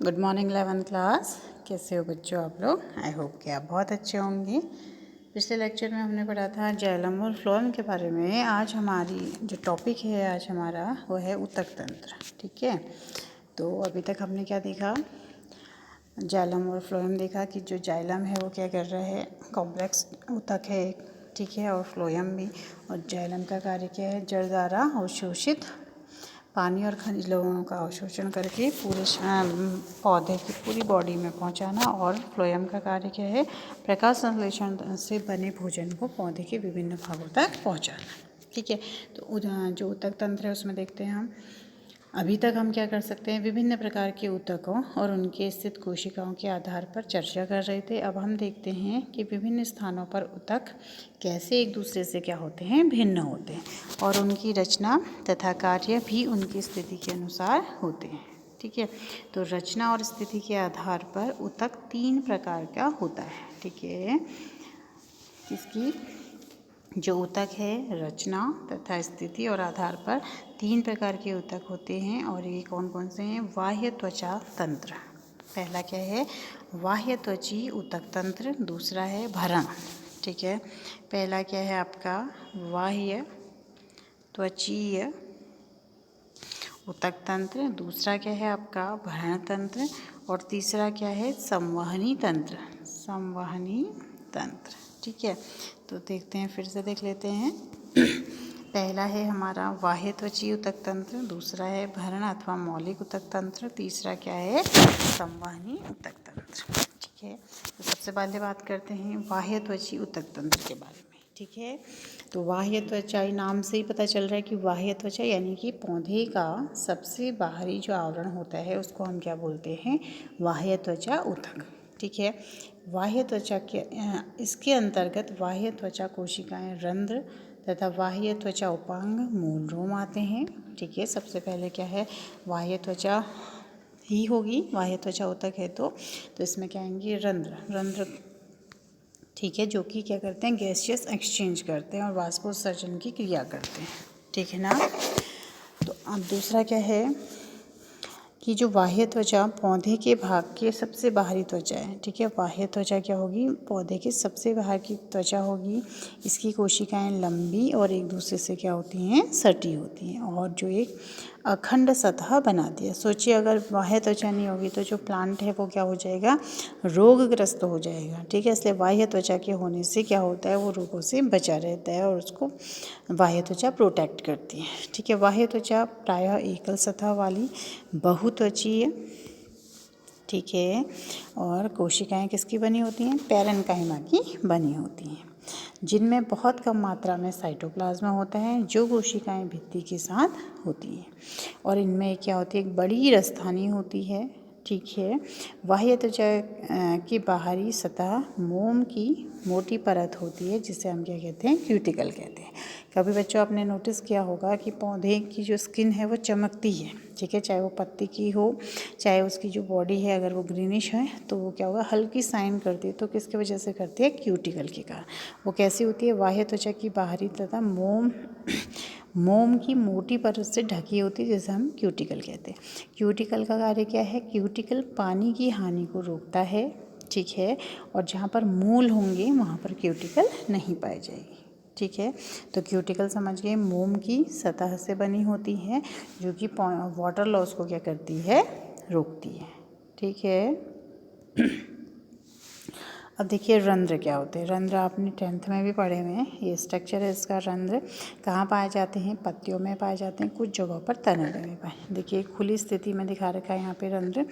Good morning 11th class. कैसे हो बच्चों आप लोग? आई होप कि आप बहुत अच्छे होंगे। पिछले लेक्चर में हमने पढ़ा था जाइलम और फ्लोएम के बारे में। आज हमारी जो टॉपिक है आज हमारा वो है ऊतक तंत्र। ठीक है, तो अभी तक हमने क्या देखा? जाइलम और फ्लोएम देखा कि जो जाइलम है वो क्या कर रहा है, कॉम्प्लेक्स ऊतक है एक, ठीक है, और फ्लोएम भी। और जाइलम का कार्य क्या है, जड़ द्वारा अवशोषित पानी और खनिज लवणों का अवशोषण करके पूरे पौधे की पूरी बॉडी में पहुंचाना। और फ्लोएम का कार्य क्या है, प्रकाश संश्लेषण से बने भोजन को पौधे के विभिन्न भागों तक पहुंचाना। ठीक है, तो जो ऊतक तंत्र है उसमें देखते हैं हम। अभी तक हम क्या कर सकते हैं, विभिन्न प्रकार के ऊतकों और उनके स्थित कोशिकाओं के आधार पर चर्चा कर रहे थे। अब हम देखते हैं कि विभिन्न स्थानों पर ऊतक कैसे एक दूसरे से क्या होते हैं, भिन्न होते हैं, और उनकी रचना तथा कार्य भी उनकी स्थिति के अनुसार होते हैं। ठीक है, तो रचना और स्थिति के आधार पर ऊतक 3 प्रकार का होता है। ठीक है, इसकी जो ऊतक है रचना तथा स्थिति और आधार पर 3 प्रकार के ऊतक होते हैं। और ये कौन कौन से हैं? बाह्य त्वचा तंत्र, पहला क्या है, बाह्य त्वची ऊतक तंत्र। दूसरा है भरण। ठीक है, पहला क्या है आपका बाह्य त्वचीय ऊतक तंत्र, दूसरा क्या है आपका भरण तंत्र, और तीसरा क्या है संवहनी तंत्र, संवहनी तंत्र। ठीक है, तो देखते हैं, फिर से देख लेते हैं। पहला है हमारा बाह्य त्वचीय ऊतक तंत्र, दूसरा है भरण अथवा मौलिक ऊतक तंत्र, तीसरा क्या है संवहनी ऊतक तंत्र। ठीक है, तो सबसे पहले बात करते हैं बाह्य त्वचीय ऊतक तंत्र के बारे में। ठीक है, तो बाह्य त्वचा नाम से ही पता चल रहा है कि बाह्य त्वचा यानी कि पौधे का सबसे बाहरी जो आवरण होता है उसको हम क्या बोलते हैं, बाह्य त्वचा ऊतक। ठीक है, बाह्य त्वचा के इसके अंतर्गत बाह्य त्वचा कोशिकाएं, रंध्र तथा बाह्य त्वचा उपांग, मूल रोम आते हैं। ठीक है, सबसे पहले क्या है, बाह्य त्वचा ही होगी, बाह्य त्वचा ऊतक है तो इसमें क्या आएंगे, रंध्र। रंध्र ठीक है, जो कि क्या करते हैं, गैसियस एक्सचेंज करते हैं और वाष्पोत्सर्जन की क्रिया करते हैं। ठीक है ना। तो अब दूसरा क्या है कि जो बाह्य त्वचा पौधे के भाग के सबसे बाहरी त्वचा है। ठीक है, बाह्य त्वचा क्या होगी, पौधे के सबसे बाहर की त्वचा होगी। इसकी कोशिकाएं लंबी और एक दूसरे से क्या होती हैं, सटी होती हैं, और जो एक अखंड सतह बनाती है। सोचिए अगर बाह्य त्वचा नहीं होगी तो जो प्लांट है वो क्या हो जाएगा, रोगग्रस्त हो जाएगा। ठीक है, इसलिए बाह्य त्वचा के होने से क्या होता है, वो रोगों से बचा रहता है और उसको बाह्य त्वचा प्रोटेक्ट करती है। ठीक है, बाह्य त्वचा प्रायः एकल सतह वाली बहुत्वचीय, ठीक है, और कोशिकाएं किसकी बनी होती हैं, पैरेन्काइमा की बनी होती हैं, जिनमें बहुत कम मात्रा में साइटोप्लाज्म होता है, जो कोशिकाएं भित्ति के साथ होती हैं, और इनमें क्या होती है, एक बड़ी रसधानी होती है। ठीक है, बाह्य त्वचा की बाहरी सतह मोम की मोटी परत होती है, जिसे हम क्या कहते हैं, क्यूटिकल कहते हैं। कभी बच्चों आपने नोटिस किया होगा कि पौधे की जो स्किन है वो चमकती है। ठीक है, चाहे वो पत्ती की हो, चाहे उसकी जो बॉडी है अगर वो ग्रीनिश है तो वो क्या होगा, हल्की साइन करती है। तो किसकी वजह से करती है, क्यूटिकल के कारण। वो कैसी होती है, बाह्य त्वचा की बाहरी तथा मोम की मोटी परत से ढकी होती है, जैसे हम क्यूटिकल कहते हैं। क्यूटिकल का कार्य क्या है, क्यूटिकल पानी की हानि को रोकता है। ठीक है, और जहाँ पर मूल होंगे वहाँ पर क्यूटिकल नहीं पाई जाएगी। ठीक है, तो क्यूटिकल समझ गए, मोम की सतह से बनी होती है, जो कि वाटर लॉस को क्या करती है, रोकती है। ठीक है। अब देखिए रंध्र क्या होते हैं। रंध्र आपने 10th में भी पढ़े हुए हैं। ये स्ट्रक्चर है इसका। रंध्र कहाँ पाए जाते हैं, पत्तियों में पाए जाते हैं, कुछ जगहों पर तने में पाए। देखिए खुली स्थिति में दिखा रखा है यहाँ पे रंध्र।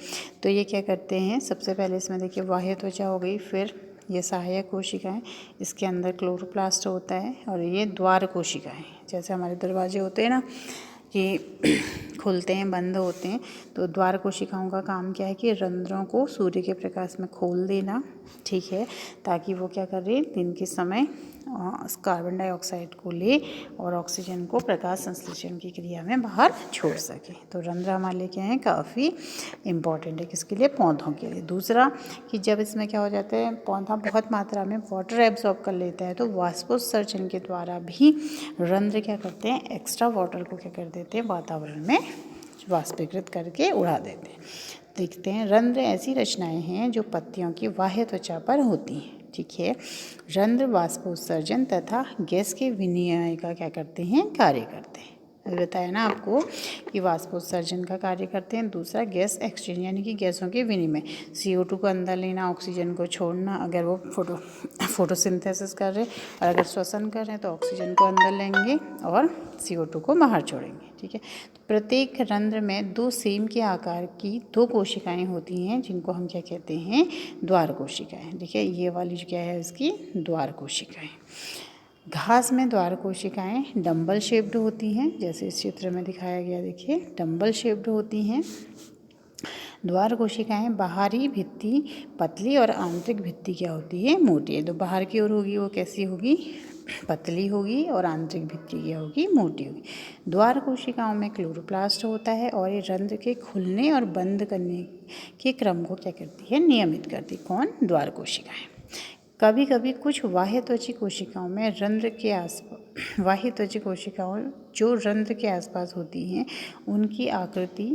तो ये क्या करते हैं, सबसे पहले इसमें देखिए बाह्य त्वचा हो गई, फिर ये सहायक कोशिकाएं, इसके अंदर क्लोरोप्लास्ट होता है, और ये द्वार कोशिकाएं, जैसे हमारे दरवाजे होते हैं ना कि खुलते हैं बंद होते हैं, तो द्वार कोशिकाओं का काम क्या है कि रंध्रों को सूर्य के प्रकाश में खोल देना। ठीक है, ताकि वो क्या कर रहे, दिन के समय कार्बन डाइऑक्साइड को ले और ऑक्सीजन को प्रकाश संश्लेषण की क्रिया में बाहर छोड़ सके। तो रंध्र हमारे लिए क्या है, काफ़ी इम्पॉर्टेंट है, किसके लिए, पौधों के लिए। दूसरा कि जब इसमें क्या हो जाता है, पौधा बहुत मात्रा में वाटर एब्जॉर्ब कर लेता है, तो वाष्पोत्सर्जन के द्वारा भी रंध्र क्या करते हैं, एक्स्ट्रा वाटर को क्या कर देते हैं, वातावरण में वाष्पीकृत करके उड़ा देते हैं। देखते हैं, रंध्र ऐसी रचनाएं हैं जो पत्तियों की बाह्य त्वचा पर होती हैं। ठीक है, रंध्र वाष्पोत्सर्जन तथा गैस के विनिमय का क्या करते हैं, कार्य करते हैं। अभी बताया ना आपको कि वाष्पोत्सर्जन का कार्य करते हैं। दूसरा गैस एक्सचेंज यानी कि गैसों के विनिमय, CO2 को अंदर लेना, ऑक्सीजन को छोड़ना। अगर वो फोटोसिंथेसिस कर रहे और अगर श्वसन कर रहे हैं तो ऑक्सीजन को अंदर लेंगे और CO2 को बाहर छोड़ेंगे। ठीक है, तो प्रत्येक रंध्र में 2 सेम के आकार की 2 कोशिकाएं होती हैं जिनको हम क्या कहते हैं, द्वार कोशिकाएं। देखिए ये वाली जो क्या है इसकी द्वार कोशिकाएं। घास में द्वार कोशिकाएं डंबल शेप्ड होती हैं, जैसे इस चित्र में दिखाया गया। देखिए डंबल शेप्ड होती हैं। द्वार कोशिकाएं बाहरी भित्ति पतली और आंतरिक भित्ति क्या होती है, मोटी है। तो बाहर की ओर होगी वो कैसी होगी, पतली होगी, और आंतरिक भित्ति क्या होगी, मोटी होगी। द्वार कोशिकाओं में क्लोरोप्लास्ट होता है और ये रंध्र के खुलने और बंद करने के क्रम को क्या करती है, नियमित करती। कौन, द्वार कोशिकाएं। कभी कभी कुछ बाह्य त्वची कोशिकाओं में रंध्र के आसपास, बाह्य त्वची कोशिकाओं जो रंध्र के आसपास होती हैं उनकी आकृति,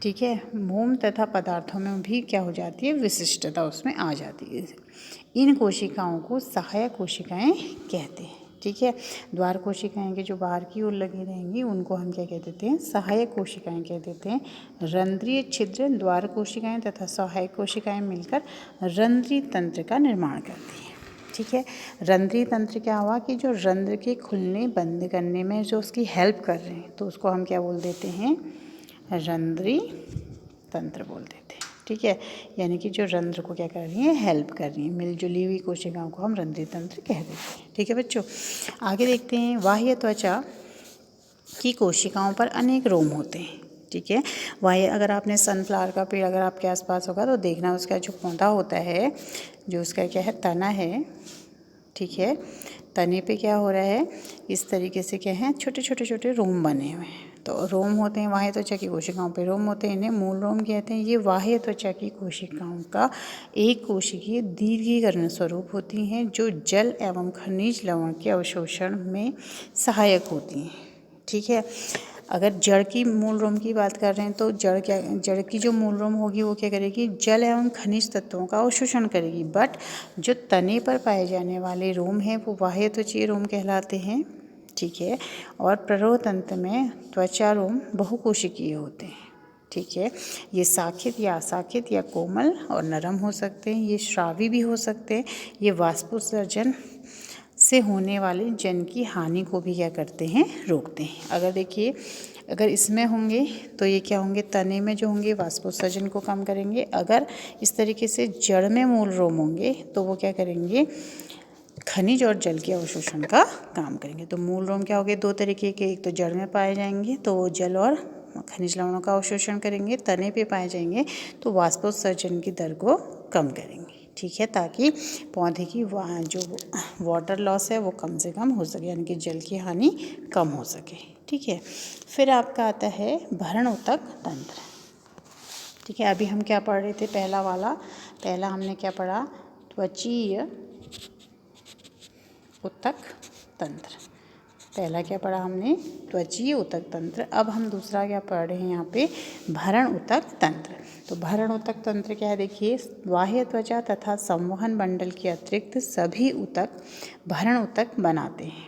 ठीक है, मोम तथा पदार्थों में भी क्या हो जाती है, विशिष्टता उसमें आ जाती है। इन कोशिकाओं को सहायक कोशिकाएं कहते हैं। ठीक है, द्वार कोशिकाएं के जो बाहर की ओर लगी रहेंगी उनको हम क्या कह देते हैं, सहायक कोशिकाएं कह देते हैं। रंध्रीय छिद्र द्वार कोशिकाएं तथा सहायक कोशिकाएं मिलकर रंध्रीय तंत्र का निर्माण करती हैं। ठीक है, रंध्रीय तंत्र क्या हुआ कि जो रंध्र के खुलने बंद करने में जो उसकी हेल्प कर रहे हैं तो उसको हम क्या बोल देते हैं, रंध्रीय तंत्र बोल देते हैं। ठीक है, यानी कि जो रंध्र को क्या कर रही है, हेल्प कर रही है। मिलजुली हुई कोशिकाओं को हम रंध्रीय तंत्र कह देते हैं। ठीक है बच्चों, आगे देखते हैं। बाह्य त्वचा की कोशिकाओं पर अनेक रोम होते हैं। ठीक है, बाह्य, अगर आपने सनफ्लावर का पेड़ अगर आपके आसपास होगा तो देखना उसका जो पौधा होता है, जो उसका क्या है, तना है। ठीक है, तने पे क्या हो रहा है, इस तरीके से क्या है, छोटे छोटे छोटे रोम बने हुए हैं। तो रोम होते हैं बाह्य त्वचा की कोशिकाओं पे रोम होते हैं, इन्हें मूल रोम कहते हैं। ये बाह्य त्वचा की कोशिकाओं का एक कोशिकीय दीर्घीकरण स्वरूप होती हैं जो जल एवं खनिज लवण के अवशोषण में सहायक होती हैं। ठीक है, अगर जड़ की मूल रोम की बात कर रहे हैं तो जड़ की जो मूल रोम होगी वो क्या करेगी, जल एवं खनिज तत्वों का अवशोषण करेगी। बट जो तने पर पाए जाने वाले रोम हैं वो बाह्य त्वचीय रोम कहलाते हैं। ठीक है, और प्ररोह तंत्र में त्वचा रोम बहुकोशिकीय होते हैं। ठीक है, ये शाखित या अशाखित या कोमल और नरम हो सकते हैं, ये श्रावी भी हो सकते हैं। ये वाष्पोत्सर्जन से होने वाले जन की हानि को भी क्या करते हैं, रोकते हैं। अगर देखिए, अगर इसमें होंगे तो ये क्या होंगे, तने में जो होंगे वाष्पोत्सर्जन को कम करेंगे। अगर इस तरीके से जड़ में मूल रोम होंगे तो वो क्या करेंगे, खनिज और जल के अवशोषण का काम करेंगे। तो मूल रोम क्या होंगे, 2 तरीके के, एक तो जड़ में पाए जाएंगे तो वो जल और खनिज लवणों का अवशोषण करेंगे। तने पे पाए जाएंगे तो वाष्पोत्सर्जन की दर को कम करेंगे। ठीक है, ताकि पौधे की जो वाटर लॉस है वो कम से कम हो सके, यानी कि जल की हानि कम हो सके। ठीक है, फिर आपका आता है भरण ऊतक तंत्र। ठीक है, अभी हम क्या पढ़ रहे थे, पहला हमने क्या पढ़ा, त्वचीय ऊतक तंत्र। पहला क्या पढ़ा हमने, त्वचीय ऊतक तंत्र। अब हम दूसरा क्या पढ़ रहे हैं यहाँ पे, भरण ऊतक तंत्र। तो भरण ऊतक तंत्र क्या है, देखिए, बाह्य त्वचा तथा संवहन मंडल के अतिरिक्त सभी ऊतक भरण ऊतक बनाते हैं,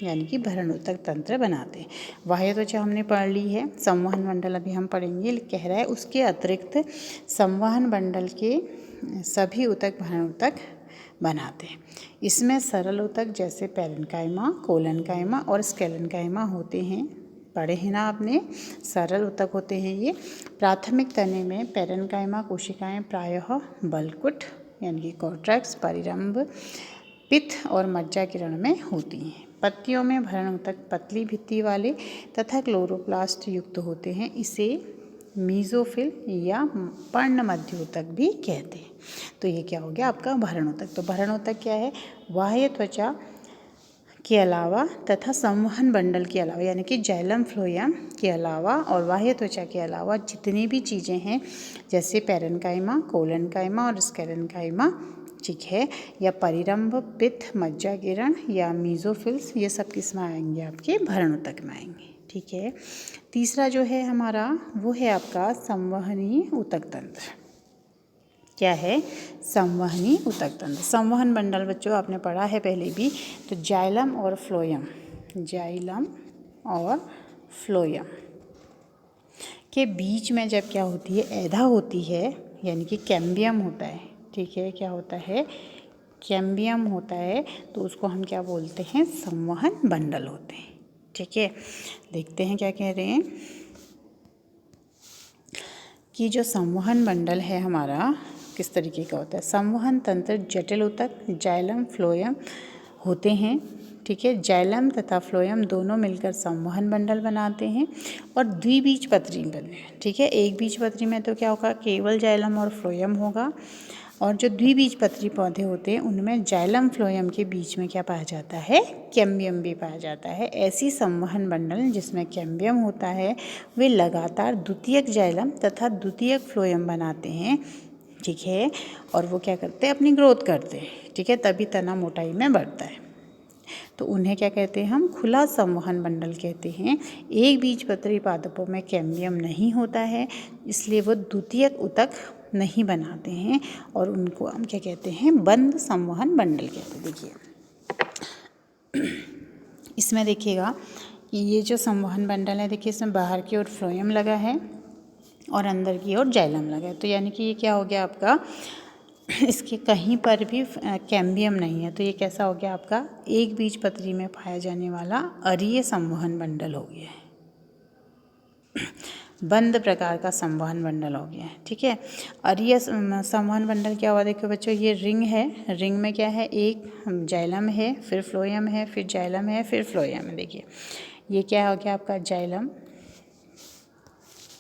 यानी कि भरण ऊतक तंत्र बनाते हैं। बाह्य त्वचा हमने पढ़ ली है, संवहन मंडल अभी हम पढ़ेंगे। कह रहा है उसके अतिरिक्त संवहन मंडल के सभी ऊतक भरण ऊतक बनाते हैं। इसमें सरल ऊतक जैसे पैरेन्काइमा, कोलेनकाइमा और स्केलेनकाइमा होते हैं। पढ़े हैं ना आपने, सरल ऊतक होते हैं ये। प्राथमिक तने में पैरेन्काइमा कोशिकाएं प्रायः बलकुट यानी कि कॉर्टेक्स, परिरंभ, पित्त और मज्जा किरण में होती हैं। पत्तियों में भरण ऊतक पतली भित्ति वाले तथा क्लोरोप्लास्ट युक्त होते हैं। इसे मीजोफिल या पर्ण मध्य ऊतक भी कहते हैं। तो ये क्या हो गया आपका भरण ऊतक। तो भरण ऊतक क्या है, बाह्य त्वचा के अलावा तथा संवहन मंडल के अलावा, यानी कि जाइलम फ्लोएम के अलावा और बाह्य त्वचा के अलावा जितनी भी चीज़ें हैं, जैसे पैरेन्काइमा, कोलेनकाइमा और स्केलेनकाइमा, ठीक है, या परिरंभ, पित्त, मज्जा किरण या मीजोफिल्स, ये सब किस में आएंगे, आपके भरण ऊतक में आएंगे। ठीक ठीक है। तीसरा जो है हमारा वो है आपका संवहनी ऊतक तंत्र। क्या है? संवहनी ऊतक तंत्र। संवहन मंडल बच्चों आपने पढ़ा है पहले भी, तो जाइलम और फ्लोएम, जाइलम और फ्लोएम के बीच में जब क्या होती है, एधा होती है, यानी कि कैम्बियम होता है, ठीक है, क्या होता है, कैम्बियम होता है, तो उसको हम क्या बोलते हैं, संवहन बंडल होते हैं, ठीक है। देखते हैं क्या कह रहे हैं कि जो संवहन बंडल है हमारा किस तरीके का होता है। संवहन तंत्र जटिल ऊतक जाइलम फ्लोएम होते हैं, ठीक है। जाइलम तथा फ्लोएम दोनों मिलकर संवहन बंडल बनाते हैं और द्विबीजपत्री बने, ठीक है। एक बीजपत्री में तो क्या होगा, केवल जाइलम और फ्लोएम होगा, और जो द्विबीजपत्री पौधे होते हैं उनमें जाइलम फ्लोएम के बीच में क्या पाया जाता है, कैम्बियम भी पाया जाता है। ऐसी संवहन बंडल जिसमें कैम्बियम होता है वे लगातार द्वितीयक जाइलम तथा द्वितीयक फ्लोएम बनाते हैं, ठीक है, और वो क्या करते हैं, अपनी ग्रोथ करते हैं, ठीक है, तभी तना मोटाई में बढ़ता है। तो उन्हें क्या कहते हैं, हम खुला संवहन बंडल कहते हैं। एक बीजपत्री पादपों में कैम्बियम नहीं होता है, इसलिए वो द्वितीयक ऊतक नहीं बनाते हैं और उनको हम क्या कहते हैं, बंद संवहन बंडल कहते हैं। देखिए इसमें देखिएगा कि ये जो संवहन बंडल है, देखिए इसमें बाहर की ओर फ्लोएम लगा है और अंदर की ओर जाइलम लगा है, तो यानी कि ये क्या हो गया आपका, इसके कहीं पर भी कैम्बियम नहीं है, तो ये कैसा हो गया आपका, एक बीजपत्री में पाया जाने वाला अरीय संवहन बंडल हो गया है, बंद प्रकार का संवहन बंडल हो गया है, ठीक है। अरीय संवहन बंडल क्या हुआ, देखो बच्चों ये रिंग है, रिंग में क्या है, एक जाइलम है, फिर फ्लोएम है, फिर जाइलम है, फिर फ्लोएम है। देखिए ये क्या हो गया आपका जाइलम,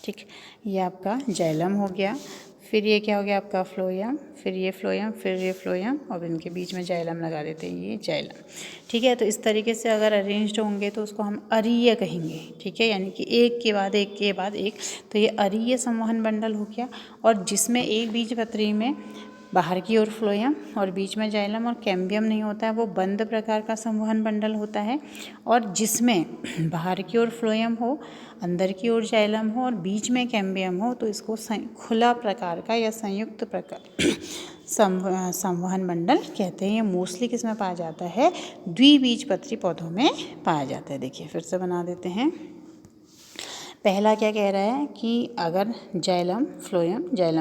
ठीक, ये आपका जाइलम हो गया, फिर ये क्या हो गया आपका फ्लोएम, फिर ये फ्लोएम, फिर ये फ्लोएम, और इनके बीच में जाइलम लगा देते हैं, ये जाइलम, ठीक है। तो इस तरीके से अगर अरेंज्ड होंगे तो उसको हम अरीय कहेंगे, ठीक है, यानी कि एक के बाद एक के बाद एक, तो ये अरीय संवहन बंडल हो गया। और जिसमें एक बीजपत्री में बाहर की ओर फ्लोएम और बीच में जाइलम और कैम्बियम नहीं होता है, वो बंद प्रकार का संवहन बंडल होता है। और जिसमें बाहर की ओर फ्लोएम हो, अंदर की ओर जाइलम हो और बीच में कैम्बियम हो, तो इसको खुला प्रकार का या संयुक्त प्रकार संवहन बंडल कहते हैं। ये मोस्टली किस में पाया जाता है, द्विबीजपत्री पौधों में पाया जाता है। देखिए फिर से बना देते हैं। पहला क्या कह रहा है कि अगर जाइलम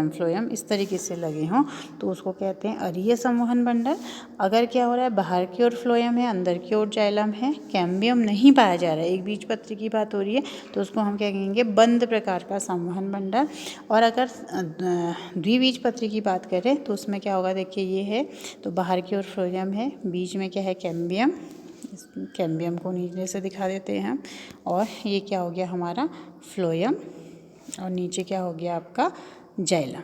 फ्लोएम इस तरीके से लगे हों तो उसको कहते हैं अरीय संवहन बंडल। अगर क्या हो रहा है, बाहर की ओर फ्लोएम है, अंदर की ओर जाइलम है, कैम्बियम नहीं पाया जा रहा है, एक बीजपत्री की बात हो रही है, तो उसको हम क्या कहेंगे, बंद प्रकार का संवहन बंडल। और अगर द्विबीजपत्री की बात करें तो उसमें क्या होगा, देखिए ये है, तो बाहर की ओर फ्लोएम है, बीच में क्या है, कैम्बियम, कैम्बियम को नीचे से दिखा देते हैं, और ये क्या हो गया हमारा फ्लोएम, और नीचे क्या हो गया आपका जाइलम।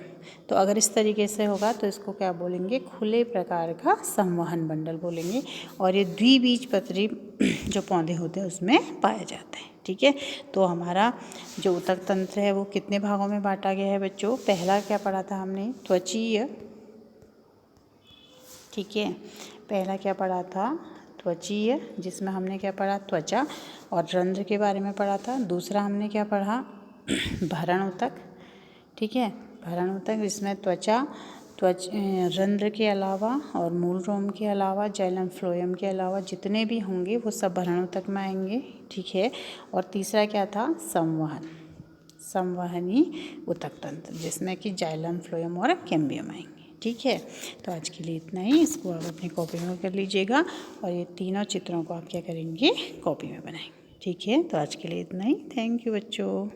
तो अगर इस तरीके से होगा तो इसको क्या बोलेंगे, खुले प्रकार का संवहन बंडल बोलेंगे। और ये द्विबीजपत्री जो पौधे होते हैं उसमें पाया जाता है, ठीक है। तो हमारा जो ऊतक तंत्र है वो कितने भागों में बांटा गया है बच्चों। पहला क्या पढ़ा था हमने, त्वचीय, ठीक है, पहला क्या पढ़ा था, त्वचीय, जिसमें हमने क्या पढ़ा, त्वचा और रंध्र के बारे में पढ़ा था। दूसरा हमने क्या पढ़ा, भरण ऊतक, ठीक है, भरण ऊतक, जिसमें त्वचा, रंध्र के अलावा और मूल रोम के अलावा, जाइलम फ्लोएम के अलावा जितने भी होंगे वो सब भरण ऊतक में आएंगे, ठीक है। और तीसरा क्या था, संवहनी ऊतक तंत्र, जिसमें कि जाइलम फ्लोएम और कैम्बियम आएंगे, ठीक है। तो आज के लिए इतना ही, इसको आप अपनी कॉपी में कर लीजिएगा और ये तीनों चित्रों को आप क्या करेंगे, कॉपी में बनाएंगे, ठीक है। तो आज के लिए इतना ही, थैंक यू बच्चों।